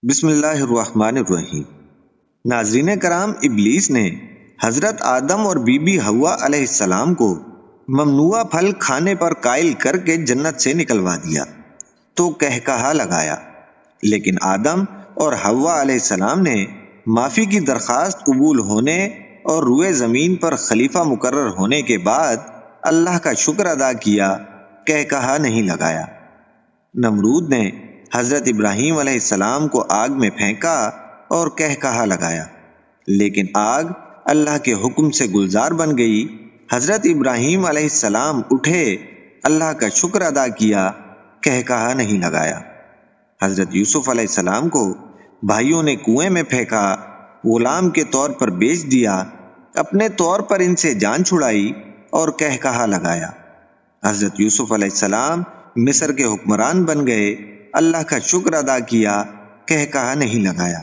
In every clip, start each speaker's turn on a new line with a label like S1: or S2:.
S1: بسم اللہ الرحمن الرحیم۔ ناظرین کرام، ابلیس نے حضرت آدم اور بی بی حوا علیہ السلام کو ممنوعہ پھل کھانے پر قائل کر کے جنت سے نکلوا دیا تو کہا لگایا، لیکن آدم اور حوا علیہ السلام نے معافی کی درخواست قبول ہونے اور روئے زمین پر خلیفہ مقرر ہونے کے بعد اللہ کا شکر ادا کیا، کہا نہیں لگایا۔ نمرود نے حضرت ابراہیم علیہ السلام کو آگ میں پھینکا اور کہا لگایا، لیکن آگ اللہ کے حکم سے گلزار بن گئی۔ حضرت ابراہیم علیہ السلام اٹھے، اللہ کا شکر ادا کیا، کہا نہیں لگایا۔ حضرت یوسف علیہ السلام کو بھائیوں نے کنویں میں پھینکا، غلام کے طور پر بیچ دیا، اپنے طور پر ان سے جان چھڑائی اور کہا لگایا۔ حضرت یوسف علیہ السلام مصر کے حکمران بن گئے، اللہ کا شکر ادا کیا، کہا نہیں لگایا۔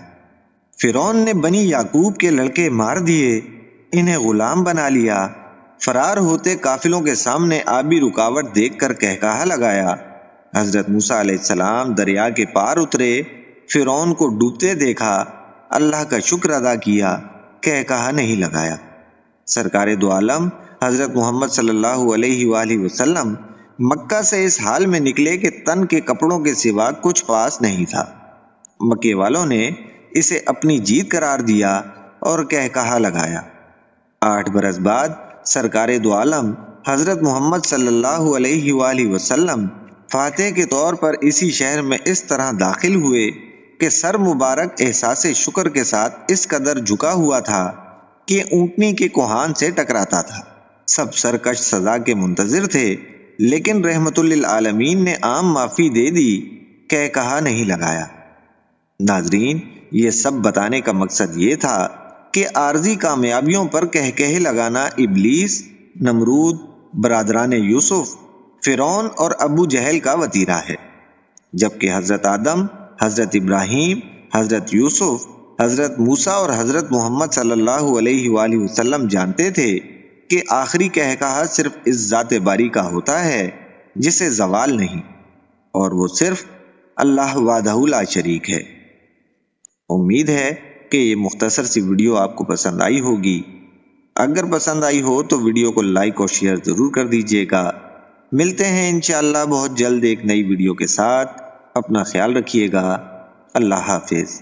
S1: فرعون نے بنی یعقوب کے لڑکے مار دیے، انہیں غلام بنا لیا، فرار ہوتے قافلوں کے سامنے آبی رکاوٹ دیکھ کر کہا لگایا۔ حضرت موسیٰ علیہ السلام دریا کے پار اترے، فرعون کو ڈوبتے دیکھا، اللہ کا شکر ادا کیا، کہا نہیں لگایا۔ سرکار دو عالم حضرت محمد صلی اللہ علیہ وآلہ وسلم مکہ سے اس حال میں نکلے کہ تن کے کپڑوں کے سوا کچھ پاس نہیں تھا۔ مکے والوں نے اسے اپنی جیت قرار دیا اور کہا لگایا۔ 8 برس بعد سرکار دو عالم حضرت محمد صلی اللہ علیہ وآلہ وسلم فاتح کے طور پر اسی شہر میں اس طرح داخل ہوئے کہ سر مبارک احساس شکر کے ساتھ اس قدر جھکا ہوا تھا کہ اونٹنی کے کوہان سے ٹکراتا تھا۔ سب سرکش سزا کے منتظر تھے، لیکن رحمت للعالمین نے عام معافی دے دی، کہا نہیں لگایا۔ ناظرین، یہ سب بتانے کا مقصد یہ تھا کہ عارضی کامیابیوں پر کہہ لگانا ابلیس، نمرود، برادران یوسف، فرعون اور ابو جہل کا وتیرہ ہے، جبکہ حضرت آدم، حضرت ابراہیم، حضرت یوسف، حضرت موسیٰ اور حضرت محمد صلی اللہ علیہ وآلہ وسلم جانتے تھے کہ آخری کہا صرف اس ذات باری کا ہوتا ہے جسے زوال نہیں، اور وہ صرف اللہ وحدہ لا شریک ہے۔ امید ہے کہ یہ مختصر سی ویڈیو آپ کو پسند آئی ہوگی۔ اگر پسند آئی ہو تو ویڈیو کو لائک اور شیئر ضرور کر دیجیے گا۔ ملتے ہیں انشاءاللہ بہت جلد ایک نئی ویڈیو کے ساتھ۔ اپنا خیال رکھیے گا۔ اللہ حافظ۔